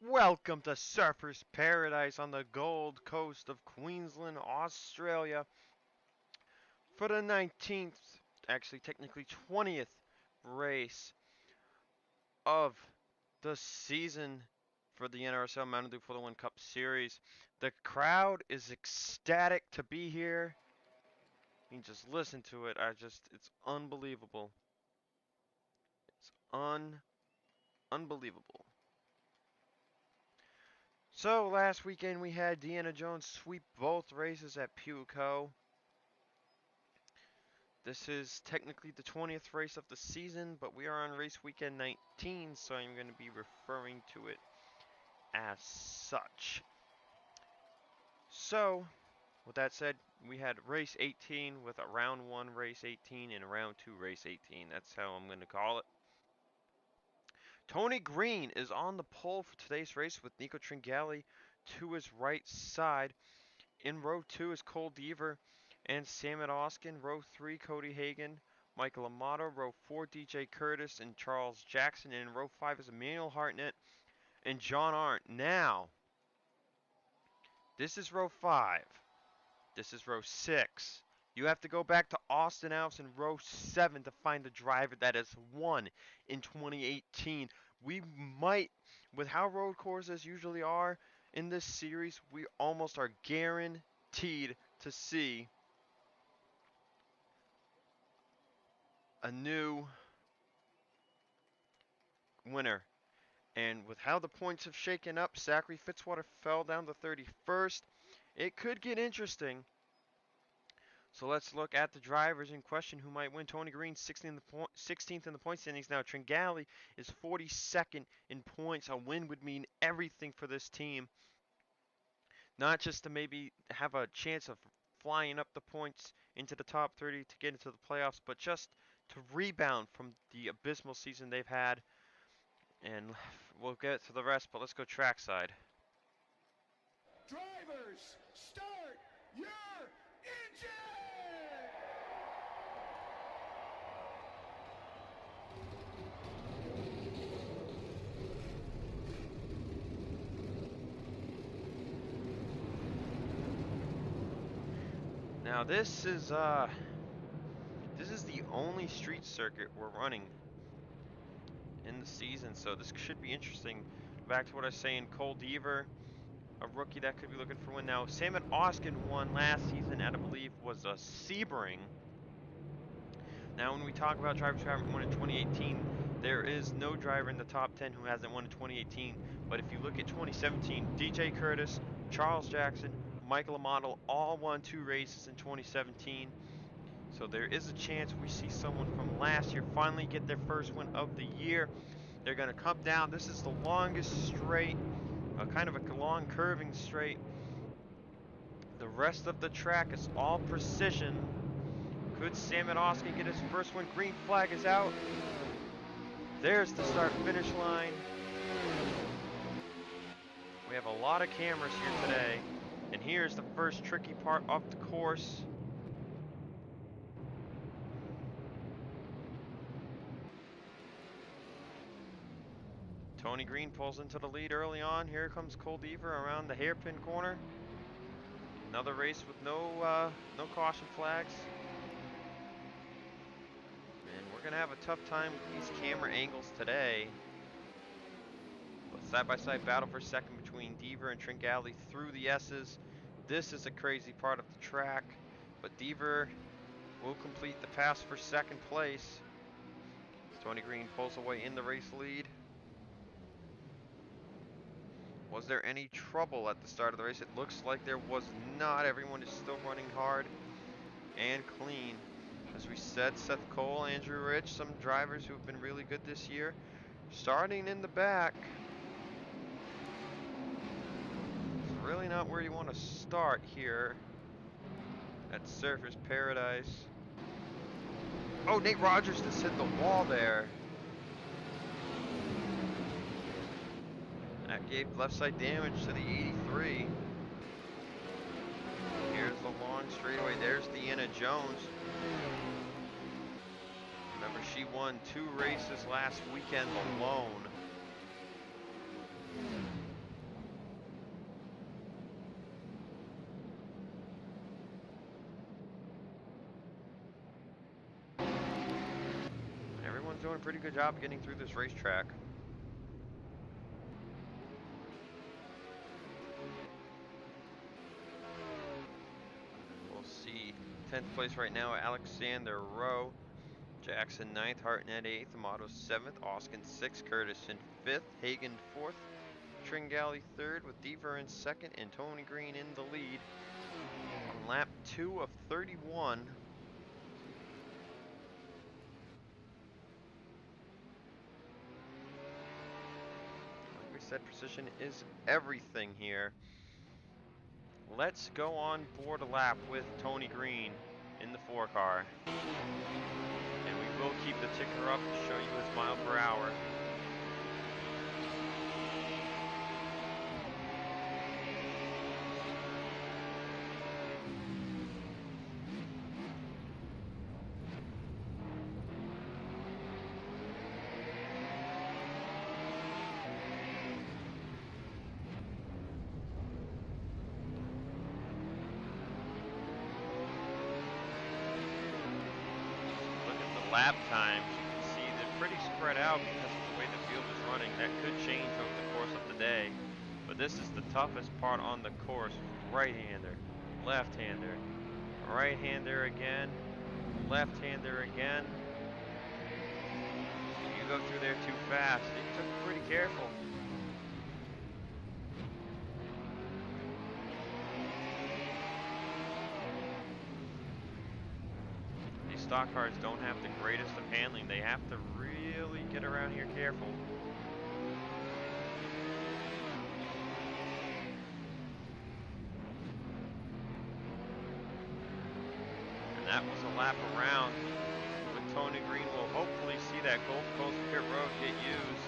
Welcome to Surfer's Paradise on the Gold Coast of Queensland, Australia for the 19th, actually technically 20th race of the season for the NRSL Mountain Dew Formula One Cup Series. The crowd is ecstatic to be here. You can just listen to it. It's unbelievable. It's unbelievable. So last weekend we had Deanna Jones sweep both races at Pukekohe. This is technically the 20th race of the season, but we are on race weekend 19, so I'm going to be referring to it as such. So, with that said, we had race 18 with a round 1 race 18 and a round 2 race 18. That's how I'm going to call it. Tony Green is on the pole for today's race with Nico Tringali to his right side. In row 2 is Cole Deaver and Sam Oskin. Row 3, Cody Hagan, Michael Amato. Row 4, DJ Curtis and Charles Jackson. And in row 5 is Emmanuel Hartnett and John Arndt. Now, this is row 5. This is row 6. You have to go back to Austin Alves in row 7 to find the driver that has won in 2018. We might, with how road courses usually are in this series, we almost are guaranteed to see a new winner. And with how the points have shaken up, Zachary Fitzwater fell down to 31st. It could get interesting. So let's look at the drivers in question who might win. Tony Green, 16th in the point standings now. Tringali is 42nd in points. A win would mean everything for this team. Not just to maybe have a chance of flying up the points into the top 30 to get into the playoffs, but just to rebound from the abysmal season they've had. And we'll get to the rest, but let's go trackside. Drivers, start your engine! Now this is the only street circuit we're running in the season, so this should be interesting. Back to what I was saying, Cole Deaver, a rookie that could be looking for a win now. Sam Oskin won last season at, I believe, was a Sebring. Now, when we talk about drivers who haven't won in 2018, there is no driver in the top 10 who hasn't won in 2018. But if you look at 2017, DJ Curtis, Charles Jackson, Michael Amato all won 2 races in 2017. So there is a chance we see someone from last year finally get their first win of the year. They're going to come down. This is the longest straight, kind of a long curving straight. The rest of the track is all precision. Could Sam Oskin get his first one? Green flag is out. There's the start-finish line. We have a lot of cameras here today. And here's the first tricky part of the course. Tony Green pulls into the lead early on. Here comes Cole Deaver around the hairpin corner. Another race with no caution flags. And we're going to have a tough time with these camera angles today. But side-by-side battle for second between Deaver and Tringali through the S's. This is a crazy part of the track. But Deaver will complete the pass for second place. Tony Green pulls away in the race lead. Was there any trouble at the start of the race? It looks like there was not. Everyone is still running hard and clean. As we said, Seth Cole, Andrew Rich, some drivers who have been really good this year. Starting in the back. It's really not where you want to start here at Surfer's Paradise. Oh, Nate Rogers just hit the wall there. That gave left side damage to the 83. Here's the long straightaway. There's Deanna Jones. Remember, she won 2 races last weekend alone. a pretty good job of getting through this racetrack. We'll see. 10th place right now, Alexander Rowe. Jackson 9th, Hartnett 8th, Amato 7th, Oskin 6th, Curtis in 5th, Hagen 4th, Tringali 3rd with Deaver in 2nd, and Tony Green in the lead on lap 2 of 31. Like we said, precision is everything here. Let's go on board a lap with Tony Green in the 4 car. And we will keep the ticker up to show you his mile per hour. Lap times, you can see they're pretty spread out because of the way the field is running. That could change over the course of the day, but this is the toughest part on the course. Right-hander, left-hander, right-hander again, left-hander again. If you go through there too fast, you have to be pretty careful. Stock cars don't have the greatest of handling. They have to really get around here careful. And that was a lap around. But Tony Green will hopefully see that Gulf Coast pit road get used.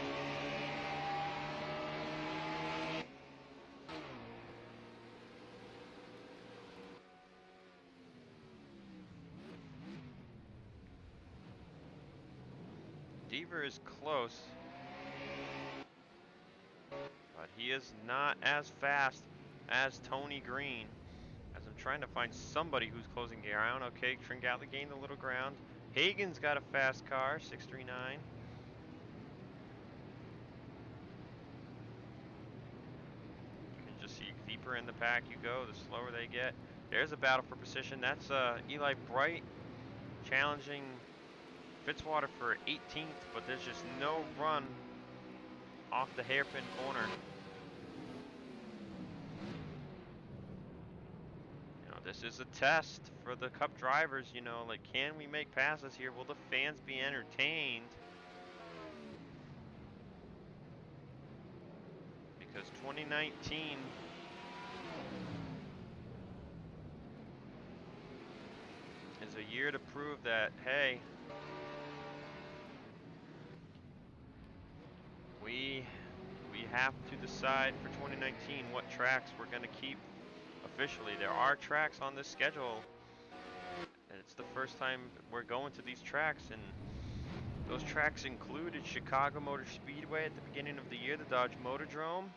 Deaver is close, but he is not as fast as Tony Green. As I'm trying to find somebody who's closing ground. Okay, Tringali gained a little ground. Hagen's got a fast car, 639. You can just see deeper in the pack you go, the slower they get. There's a battle for position. That's Eli Bright challenging Fitzwater for 18th, but there's just no run off the hairpin corner. You know, this is a test for the Cup drivers, you know, like, can we make passes here? Will the fans be entertained? Because 2019 is a year to prove that, hey, we have to decide for 2019 what tracks we're going to keep officially. There are tracks on this schedule, and it's the first time we're going to these tracks, and those tracks included Chicago Motor Speedway at the beginning of the year, the Dodge Motordrome,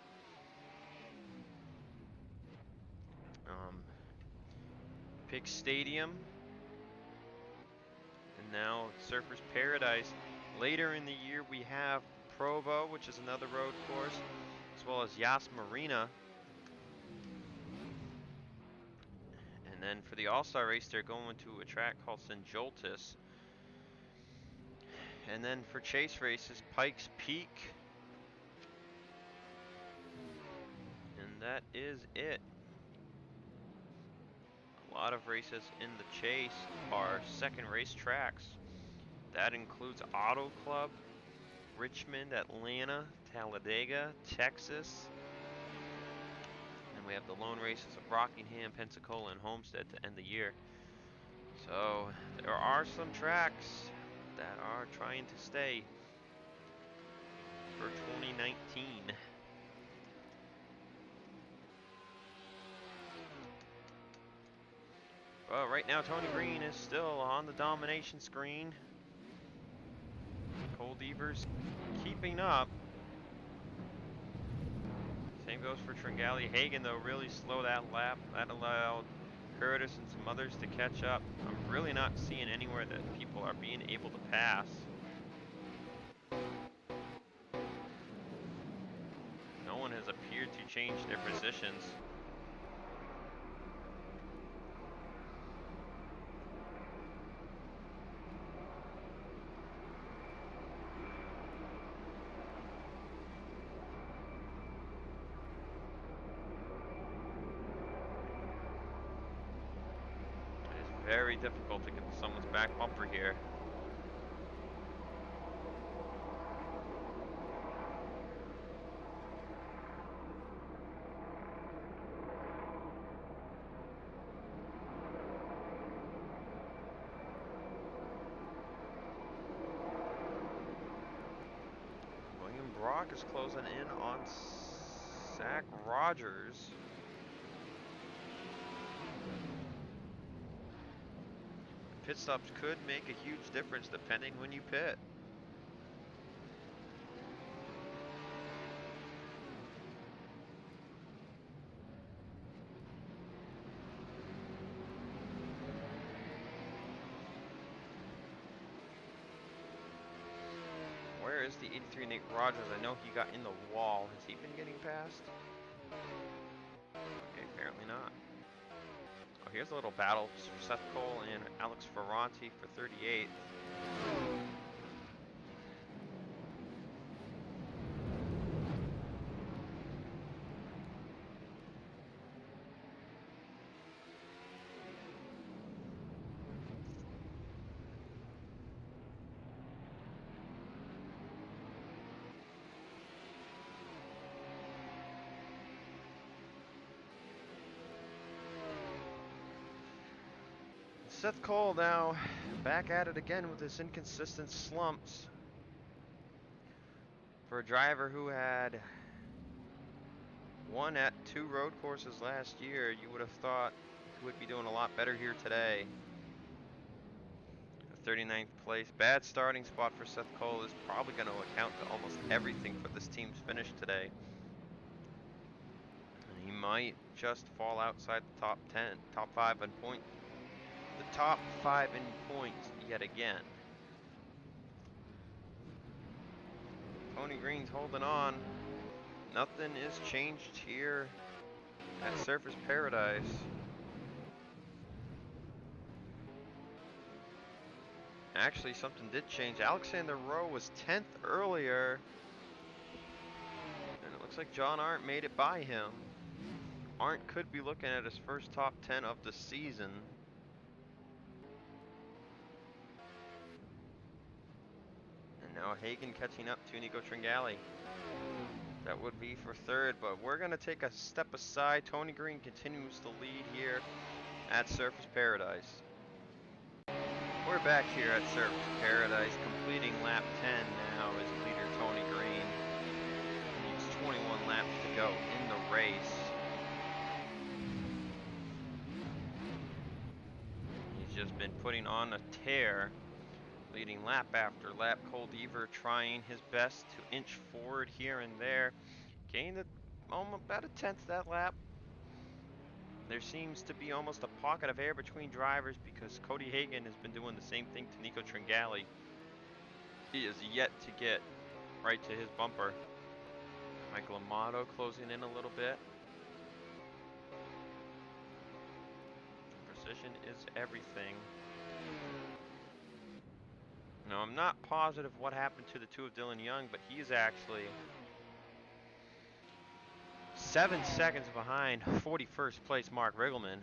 Pick Stadium, and now Surfers Paradise. Later in the year we have Provo, which is another road course, as well as Yas Marina. And then for the All-Star race, they're going to a track called St. Joltis. And then for chase races, Pikes Peak. And that is it. A lot of races in the chase are second race tracks. That includes Auto Club, Richmond, Atlanta, Talladega, Texas. And we have the lone races of Rockingham, Pensacola, and Homestead to end the year. So there are some tracks that are trying to stay for 2019. Well, right now Tony Green is still on the domination screen. Cole Deaver's keeping up. Same goes for Tringali. Hagen, though, really slow that lap. That allowed Curtis and some others to catch up. I'm really not seeing anywhere that people are being able to pass. has appeared to change their positions. It is very difficult to get to someone's back bumper here. Brock is closing in on Zach Rogers. Pit stops could make a huge difference depending when you pit. Where is the 83 Nate Rogers? I know he got in the wall. Has he been getting past? Okay, apparently not. Oh, here's a little battle for Seth Cole and Alex Ferranti for 38th. Seth Cole now back at it again with his inconsistent slumps. For a driver who had won at 2 road courses last year, you would have thought he would be doing a lot better here today. 39th place, bad starting spot for Seth Cole is probably going to account to almost everything for this team's finish today. And he might just fall outside the top 10, top 5 in point. The top 5 in points yet again. Tony Green's holding on. Nothing is changed here at Surface Paradise. Actually, something did change. Alexander Rowe was 10th earlier. And it looks like John Arndt made it by him. Arndt could be looking at his first top 10 of the season. And now Hagan catching up to Nico Tringali. That would be for 3rd, but we're going to take a step aside. Tony Green continues to lead here at Surface Paradise. We're back here at Surface Paradise, completing lap 10 now is leader Tony Green. He needs 21 laps to go in the race. He's just been putting on a tear, leading lap after lap. Cole Deaver trying his best to inch forward here and there. Gained about a 10th that lap. There seems to be almost a pocket of air between drivers because Cody Hagan has been doing the same thing to Nico Tringali. He is yet to get right to his bumper. Michael Amato closing in a little bit. Precision is everything. Now, I'm not positive what happened to the 2 of Dylan Young, but he is actually 7 seconds behind 41st place Mark Riggleman.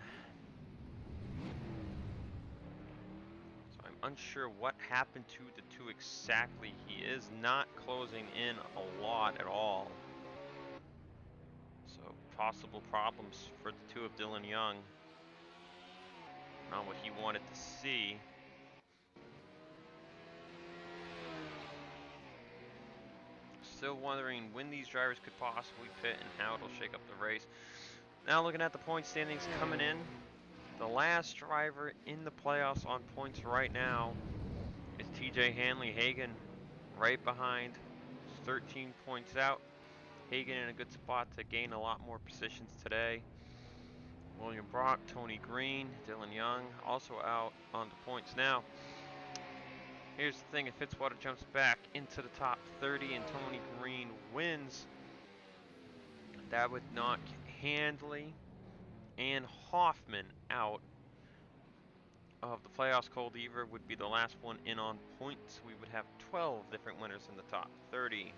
So I'm unsure what happened to the 2 exactly. He is not closing in a lot at all. So possible problems for the 2 of Dylan Young. Not what he wanted to see. Still wondering when these drivers could possibly pit and how it'll shake up the race. Now looking at the point standings coming in. The last driver in the playoffs on points right now is TJ Hanley. Hagan right behind, 13 points out. Hagan in a good spot to gain a lot more positions today. William Brock, Tony Green, Dylan Young also out on the points now. Here's the thing, if Fitzwater jumps back into the top 30 and Tony Green wins, That would knock Handley and Hoffman out of the playoffs. Cold Ever would be the last one in on points. We would have 12 different winners in the top 30.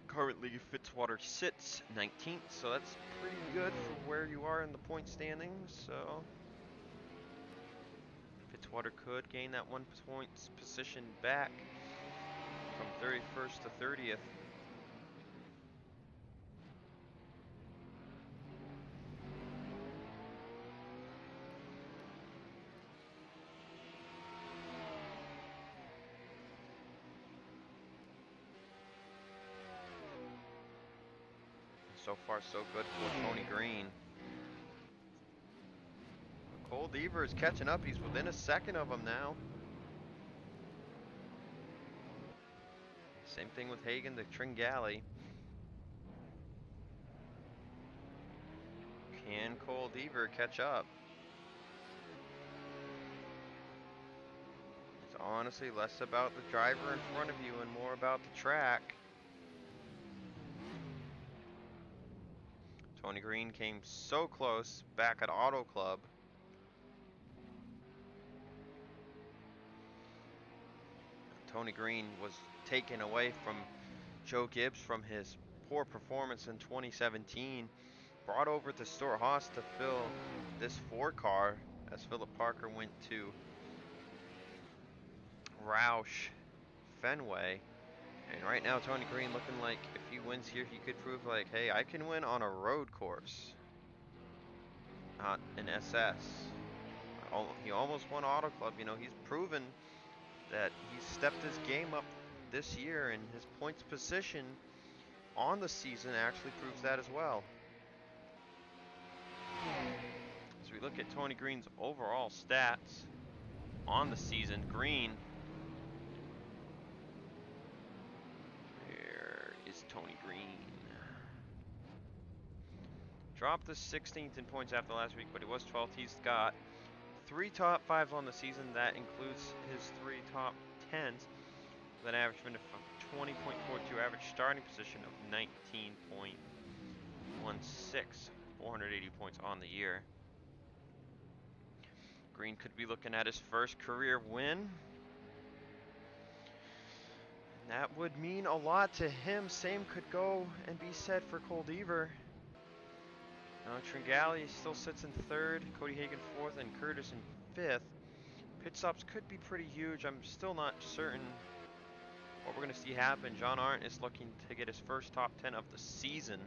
Currently, Fitzwater sits 19th, so that's pretty good for where you are in the point standings. So Fitzwater could gain that 1 points position back from 31st to 30th. So far, so good for Tony Green. Cold Ever is catching up. He's within a second of him now. Same thing with Hagen to Tringali. Can Cold Ever catch up? It's honestly less about the driver in front of you and more about the track. Tony Green came so close back at Auto Club. Tony Green was taken away from Joe Gibbs from his poor performance in 2017. Brought over to Stuart Haas to fill this 4 car as Philip Parker went to Roush Fenway. And right now Tony Green looking like if he wins here, he could prove like, hey, I can win on a road course, not an SS. He almost won Auto Club. You know, he's proven that he's stepped his game up this year, and his points position on the season actually proves that as well. As we look at Tony Green's overall stats on the season, Green, where is Tony Green? Dropped to 16th in points after last week, but he was 12th. He's got 3 top 5s on the season. That includes his 3 top 10s with an average finish of 20.42, average starting position of 19.16, 480 points on the year. Green could be looking at his first career win. That would mean a lot to him. Same could go and be said for Cold Ever. Tringali still sits in 3rd, Cody Hagen 4th, and Curtis in 5th. Pit stops could be pretty huge. I'm still not certain what we're going to see happen. John Arndt is looking to get his first top 10 of the season.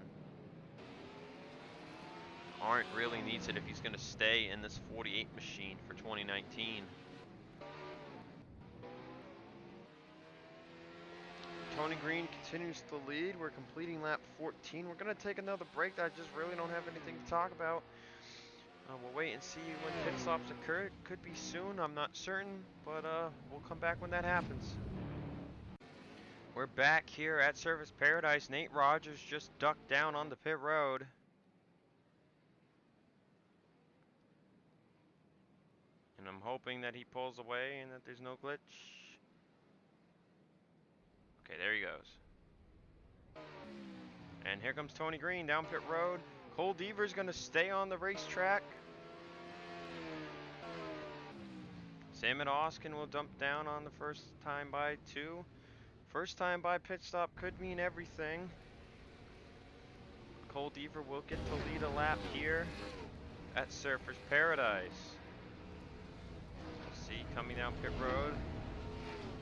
Arndt really needs it if he's going to stay in this 48 machine for 2019. Tony Green continues to lead. We're completing lap 14. We're going to take another break. I just really don't have anything to talk about. We'll wait and see when pit stops occur. It could be soon. I'm not certain, but we'll come back when that happens. We're back here at Service Paradise. Nate Rogers just ducked down on the pit road. And I'm hoping that he pulls away and that there's no glitch. Okay, there he goes. And here comes Tony Green down pit road. Cold Ever's going to stay on the racetrack. Sam Oskin will dump down on the first time by 2. First time by pit stop could mean everything. Cold Ever will get to lead a lap here at Surfers Paradise. We'll see coming down pit road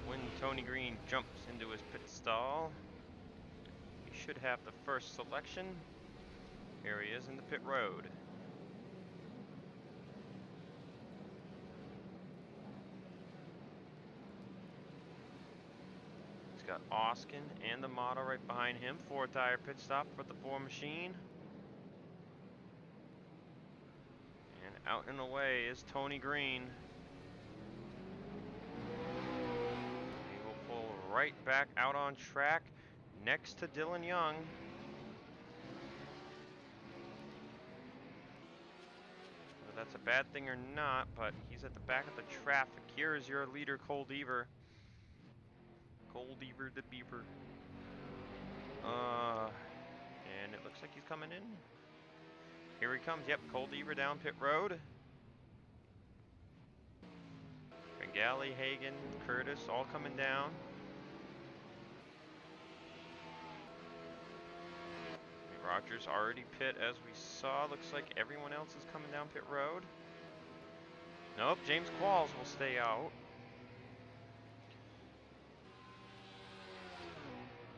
when Tony Green jumps into his pit stall. He should have the first selection. Here he is in the pit road. He's got Oskin and the model right behind him. 4-tire pit stop for the 4 machine. And out and away is Tony Green. He will pull right back out on track next to Dylan Young. Whether that's a bad thing or not, but he's at the back of the traffic. Here is your leader, Cold Ever. Cole Deaver the Beaver. And it looks like he's coming in. Here he comes. Yep, Cole Deaver down pit road. Bengali, Hagan, Curtis all coming down. Rogers already pit as we saw. Looks like everyone else is coming down pit road. Nope, James Qualls will stay out.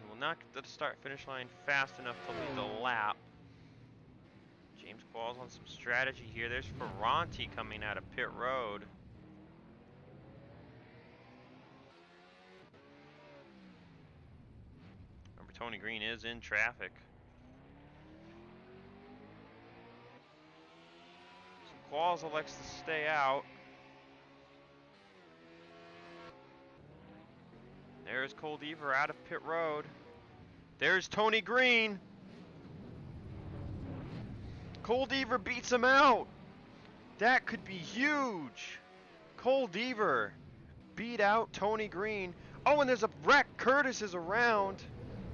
He will not get to the start-finish line fast enough to lead the lap. James Qualls on some strategy here. There's Ferranti coming out of pit road. Remember, Tony Green is in traffic. So Qualls elects to stay out. There's Cole Deaver out of pit road. There's Tony Green. Cole Deaver beats him out. That could be huge. Cole Deaver beat out Tony Green. Oh, and there's a wreck. Curtis is around.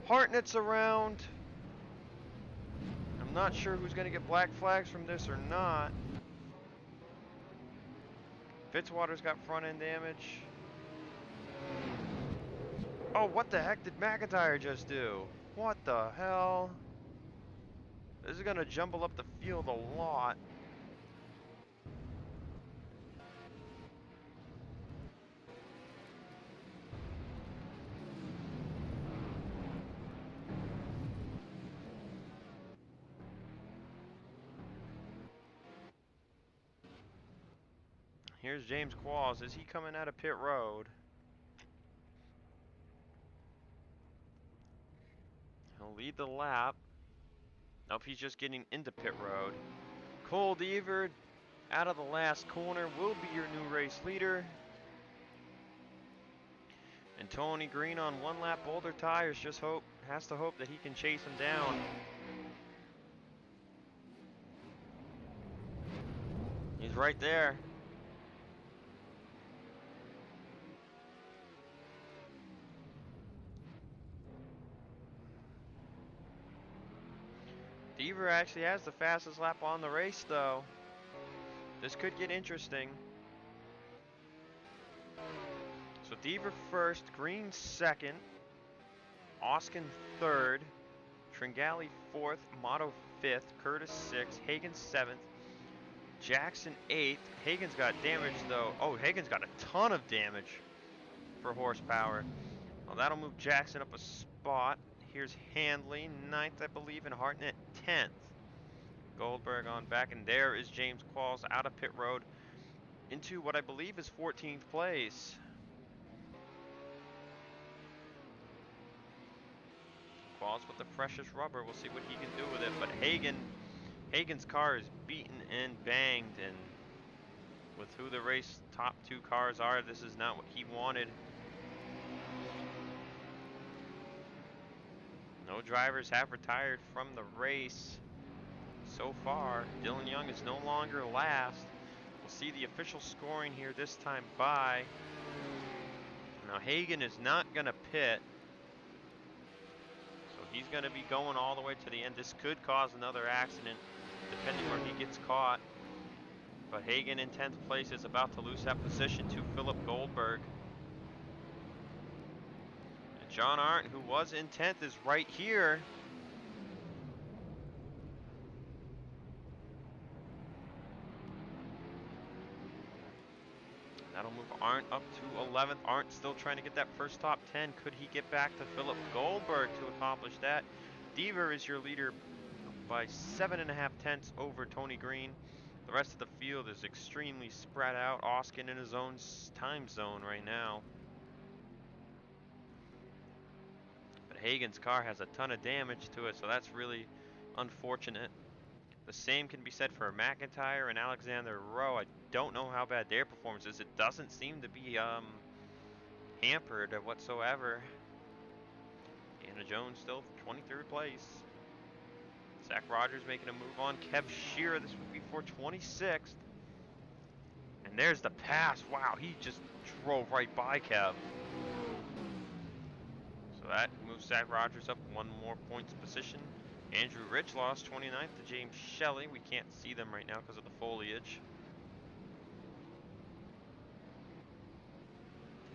Hartnett's around. I'm not sure who's going to get black flags from this or not. Fitzwater's got front end damage. Oh, what the heck did McIntyre just do? What the hell? This is going to jumble up the field a lot. Here's James Qualls. Is he coming out of pit road? He'll lead the lap. Nope, he's just getting into pit road. Cole Deaver out of the last corner will be your new race leader. And Tony Green on one lap Boulder tires has to hope that he can chase him down. He's right there. Deaver actually has the fastest lap on the race though. This could get interesting. So Deaver first, Green second, Oskin third, Tringali fourth, Motto fifth, Curtis sixth, Hagan seventh, Jackson eighth. Hagan's got damage though. Oh, Hagan's got a ton of damage for horsepower. Well, that'll move Jackson up a spot. Here's Handley, 9th, I believe, and Hartnett 10th. Goldberg on back, and there is James Qualls out of pit road into what I believe is 14th place. Qualls with the precious rubber. We'll see what he can do with it. But Hagan's car is beaten and banged, and with who the race top two cars are, this is not what he wanted. No drivers have retired from the race so far. Dylan Young is no longer last. We'll see the official scoring here this time by. Now Hagan is not going to pit. So he's going to be going all the way to the end. This could cause another accident depending where he gets caught. But Hagan in 10th place is about to lose that position to Philip Goldberg. John Arndt, who was in 10th, is right here. That'll move Arndt up to 11th. Arndt still trying to get that first top 10. Could he get back to Philip Goldberg to accomplish that? Deaver is your leader by 7.5 tenths over Tony Green. The rest of the field is extremely spread out. Oskin in his own time zone right now. Hagan's car has a ton of damage to it, so that's really unfortunate. The same can be said for McIntyre and Alexander Rowe. I don't know how bad their performance is. It doesn't seem to be hampered whatsoever. Deanna Jones still 23rd place. Zach Rogers making a move on Kev Shearer. This would be for 26th. And there's the pass. Wow, he just drove right by Kev. that moves Zach Rogers up 1 more points position. Andrew Rich lost 29th to James Shelley. We can't see them right now because of the foliage.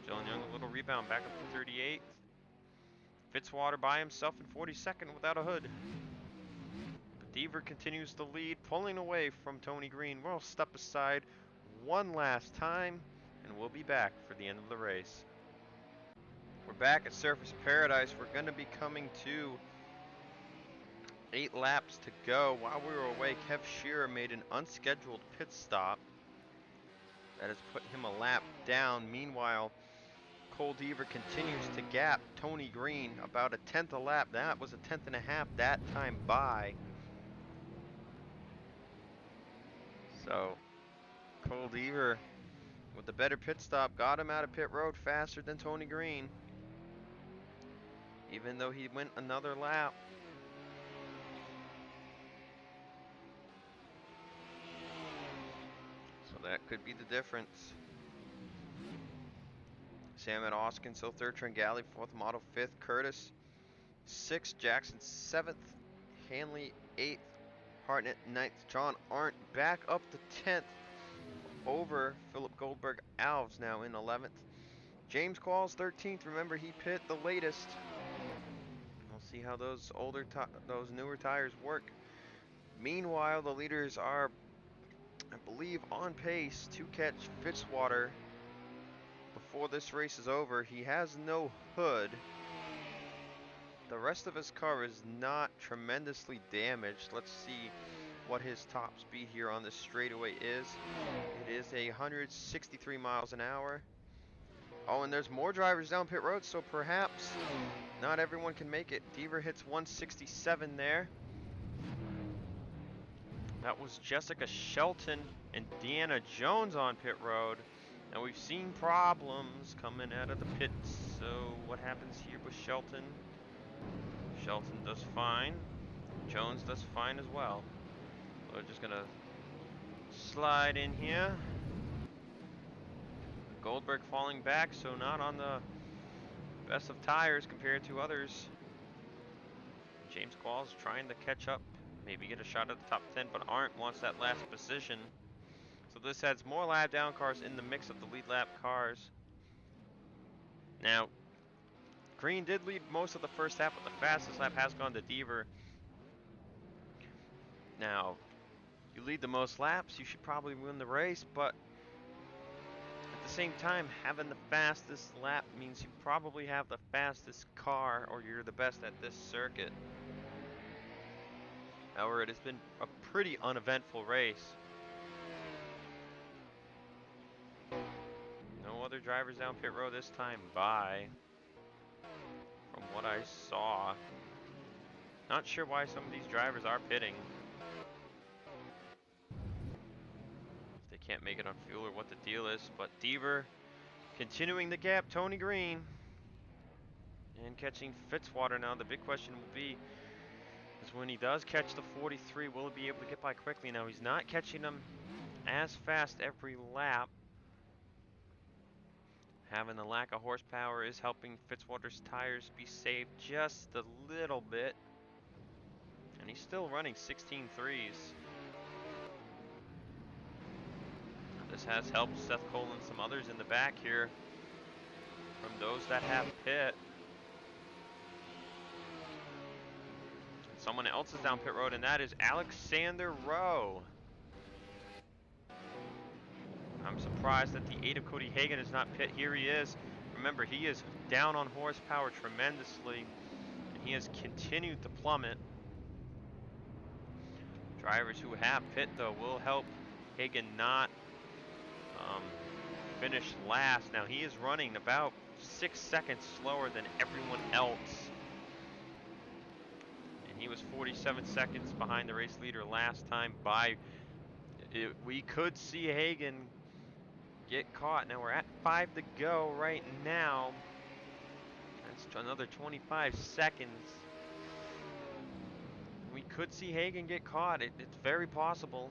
Dylan Young, a little rebound, back up to 38th. Fitzwater by himself in 42nd without a hood. But Deaver continues to lead, pulling away from Tony Green. We'll step aside one last time, and we'll be back for the end of the race. We're back at Surface Paradise. We're going to be coming to 8 laps to go. While we were away, Kev Shearer made an unscheduled pit stop that has put him a lap down. Meanwhile, Cole Deaver continues to gap Tony Green about a tenth a lap. That was a tenth and a half that time by. So Cole Deaver with the better pit stop got him out of pit road faster than Tony Green, even though he went another lap. So that could be the difference. Sam at Oskin, so 3rd, Tringali 4th, Model 5th, Curtis 6th, Jackson 7th, Hanley 8th, Hartnett 9th, John Arndt back up to 10th over Philip Goldberg. Alves now in 11th. James Qualls 13th. Remember, he pit the latest. We'll see how those newer tires work. Meanwhile, the leaders are, I believe, on pace to catch Fitzwater before this race is over. He has no hood. The rest of his car is not tremendously damaged. Let's see what his top speed here on this straightaway is. It is 163 miles an hour. Oh, and there's more drivers down pit road, so perhaps not everyone can make it. Deaver hits 167 there. That was Jessica Shelton and Deanna Jones on pit road. Now we've seen problems coming out of the pits. So what happens here with Shelton? Shelton does fine. Jones does fine as well. We're just gonna slide in here. Goldberg falling back, so not on the best of tires compared to others. James Qualls trying to catch up, maybe get a shot at the top 10, but Arndt wants that last position. So this adds more lap down cars in the mix of the lead lap cars. Now, Green did lead most of the first half, but the fastest lap has gone to Deaver. Now, you lead the most laps, you should probably win the race, but at the same time, having the fastest lap means you probably have the fastest car, or you're the best at this circuit. However, it has been a pretty uneventful race. No other drivers down pit road this time by, from what I saw. Not sure why some of these drivers are pitting. If they can't make it on fuel or what the deal is. But Deaver continuing the gap, Tony Green. And catching Fitzwater now. The big question will be, is when he does catch the 43, will he be able to get by quickly? Now he's not catching them as fast every lap. Having the lack of horsepower is helping Fitzwater's tires be saved just a little bit. And he's still running 16 threes. This has helped Seth Cole and some others in the back here from those that have pit. Someone else is down pit road, and that is Alexander Rowe. I'm surprised that the 8 of Cody Hagan is not pit. Here he is. Remember, he is down on horsepower tremendously, and he has continued to plummet. Drivers who have pit, though, will help Hagan not finish last. Now, he is running about 6 seconds slower than everyone else. And he was 47 seconds behind the race leader last time by. We could see Hagan get caught. Now we're at 5 to go right now. That's another 25 seconds. We could see Hagan get caught. It's very possible.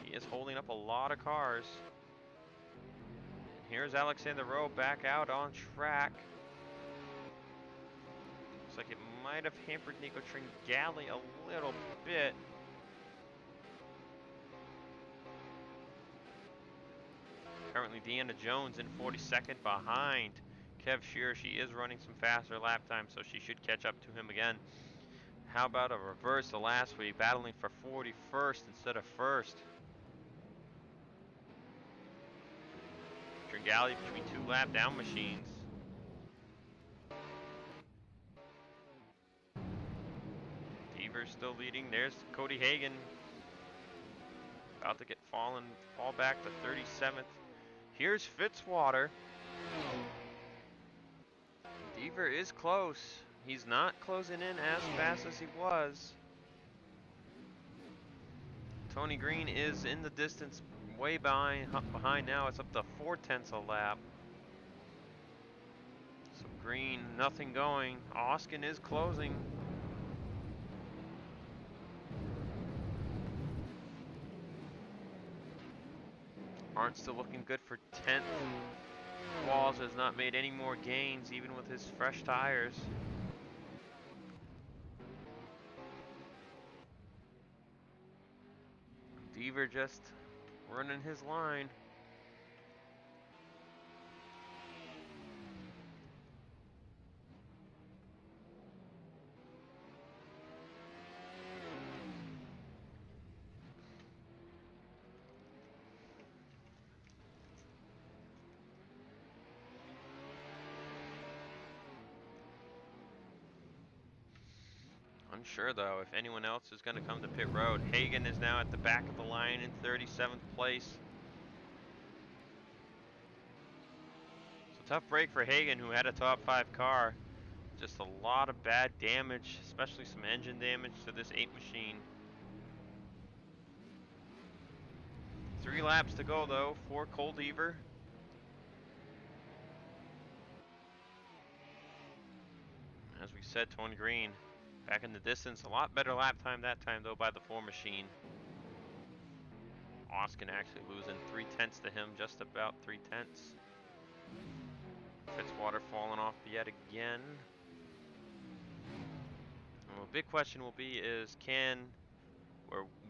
He is holding up a lot of cars. And here's Alexander Rowe back out on track. like it might have hampered Nico Tringali a little bit. Currently, Deanna Jones in 42nd behind Kev Shearer. She is running some faster lap times, so she should catch up to him again. How about a reversal last week, battling for 41st instead of first? Tringali between two lap down machines. Deaver's still leading. There's Cody Hagan. About to fall back to 37th. Here's Fitzwater. Deaver is close. He's not closing in as fast as he was. Tony Green is in the distance, way behind now. It's up to 4/10 a lap. So Green, nothing going. Oskin is closing. Arndt still looking good for 10th. Walls has not made any more gains, even with his fresh tires. Deaver just running his line. Unsure though if anyone else is going to come to pit road. Hagan is now at the back of the line in 37th place. So tough break for Hagan, who had a top 5 car. Just a lot of bad damage, especially some engine damage to this 8 machine. 3 laps to go though for Cole Deaver. As we said, Tony Green back in the distance. A lot better lap time that time though by the 4 machine. Oskin actually losing 3/10 to him, just about 3/10. Fitzwater falling off yet again. Well, a big question will be is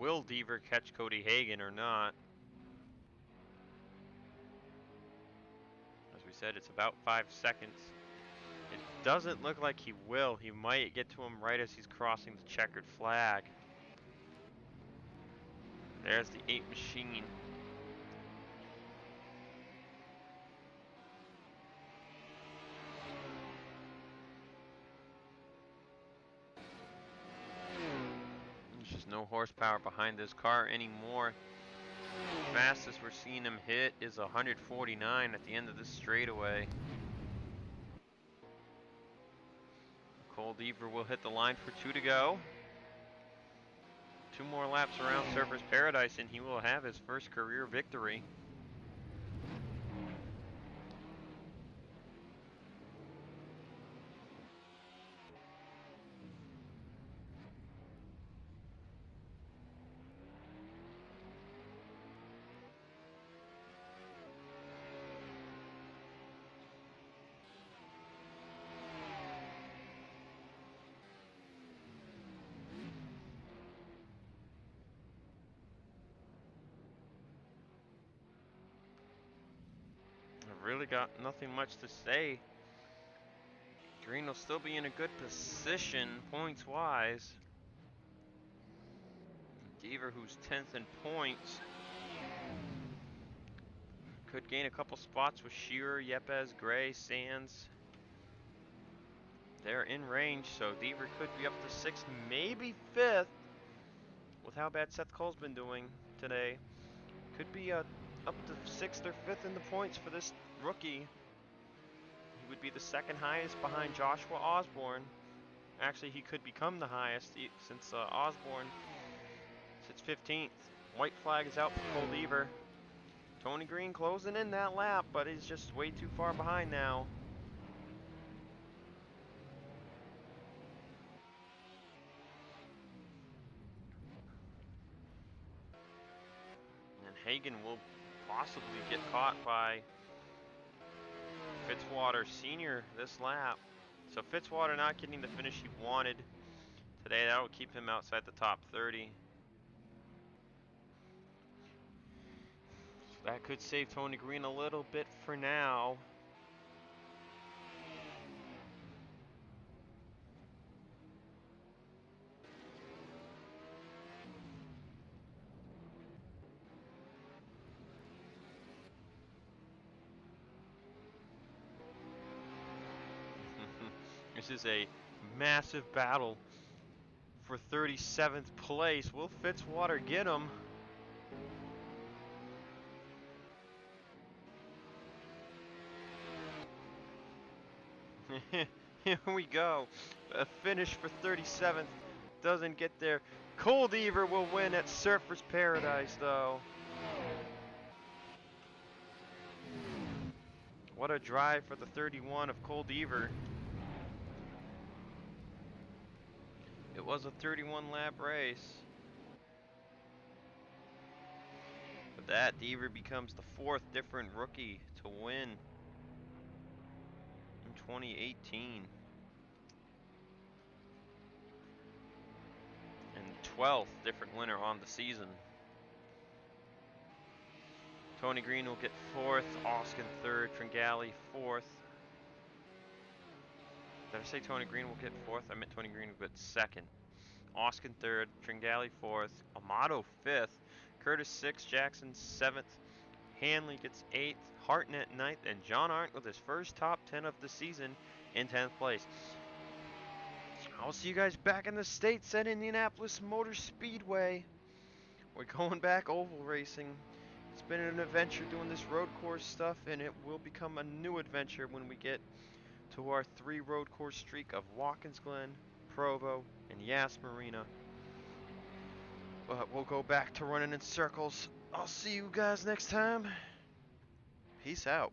will Deaver catch Cody Hagan or not? As we said, it's about 5 seconds. It doesn't look like he will. He might get to him right as he's crossing the checkered flag. There's the 8 machine. There's just no horsepower behind this car anymore. Fastest we're seeing him hit is 149 at the end of this straightaway. Cole Deaver will hit the line for 2 to go. 2 more laps around Surfers Paradise and he will have his first career victory. Really got nothing much to say. Green will still be in a good position points wise. Deaver, who's 10th in points, could gain a couple spots with Shearer, Yepes, Gray, Sands. They're in range, so Deaver could be up to 6th, maybe 5th, with how bad Seth Cole's been doing today. Could be up to 6th or 5th in the points for this rookie. He would be the 2nd highest behind Joshua Osborne. Actually, he could become the highest since Osborne sits 15th. White flag is out for Cole Deaver. Tony Green closing in that lap, but he's just way too far behind now. And Hagan will possibly get caught by Fitzwater Sr. this lap. So Fitzwater not getting the finish he wanted today. That'll keep him outside the top 30. So that could save Tony Green a little bit for now. This is a massive battle for 37th place. Will Fitzwater get him? Here we go. A finish for 37th. Doesn't get there. Cole Deaver will win at Surfers Paradise, though. What a drive for the 31 of Cole Deaver. It was a 31-lap race. But that, Deaver becomes the 4th different rookie to win in 2018. And the 12th different winner on the season. Tony Green will get 4th, Oskin 3rd, Tringali 4th. Did I say Tony Green will get 4th? I meant Tony Green will get 2nd. Oskin 3rd, Tringali 4th, Amato 5th, Curtis 6th, Jackson 7th, Hanley gets 8th, Hartnett 9th, and John Arndt with his first top 10 of the season in 10th place. I'll see you guys back in the States at Indianapolis Motor Speedway. We're going back oval racing. It's been an adventure doing this road course stuff, and it will become a new adventure when we get to our 3 road course streak of Watkins Glen, Provo, and Yas Marina. But we'll go back to running in circles. I'll see you guys next time. Peace out.